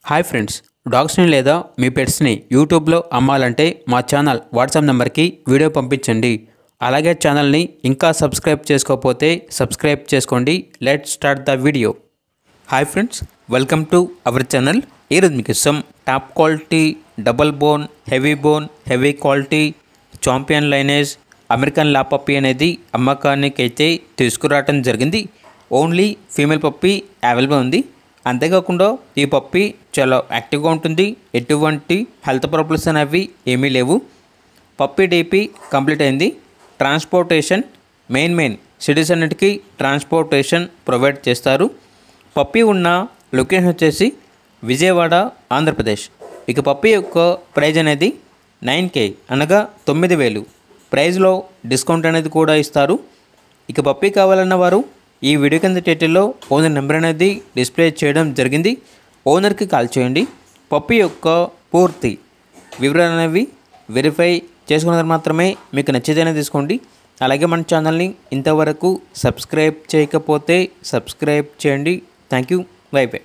Hi friends, డాగ్స్ని లేదా మీ పెట్స్ని యూట్యూబ్లో అమ్మాలంటే మా ఛానల్ వాట్సాప్ నెంబర్కి వీడియో పంపించండి. అలాగే ఛానల్ని ఇంకా సబ్స్క్రైబ్ చేసుకోకపోతే సబ్స్క్రైబ్ చేసుకోండి. Let's start the video. Hi friends, welcome to our channel. ఈరోజు మీకు ఇష్టం top quality double bone, heavy quality champion lineage American లా పప్పీ అనేది అమ్మకానికి అయితే తీసుకురావడం జరిగింది. ఓన్లీ ఫీమేల్ పప్పీ అవైలబుల్ ఉంది. అంతేకాకుండా ఈ పప్పీ చాలా యాక్టివ్గా ఉంటుంది. ఎటువంటి హెల్త్ ప్రాబ్లమ్స్ అనేవి ఏమీ లేవు. పప్పీ డీపీ కంప్లీట్ అయింది. ట్రాన్స్పోర్టేషన్ మెయిన్ సిటీస్ అన్నిటికీ ట్రాన్స్పోర్టేషన్ ప్రొవైడ్ చేస్తారు. పప్పీ ఉన్న లొకేషన్ వచ్చేసి విజయవాడ, ఆంధ్రప్రదేశ్. ఇక పప్పీ యొక్క ప్రైజ్ అనేది 9K అనగా 9,000. ప్రైజ్లో డిస్కౌంట్ అనేది కూడా ఇస్తారు. ఇక పప్పీ కావాలన్న వారు ఈ వీడియో కింద టైటిల్లో ఓనర్ నెంబర్ అనేది డిస్ప్లే చేయడం జరిగింది. ఓనర్కి కాల్ చేయండి. పప్పీ యొక్క పూర్తి వివరాలు అనేవి వెరిఫై చేసుకున్న మాత్రమే మీకు నచ్చితేనే తీసుకోండి. అలాగే మన ఛానల్ని ఇంతవరకు సబ్స్క్రైబ్ చేయకపోతే సబ్స్క్రైబ్ చేయండి. Thank you. By by.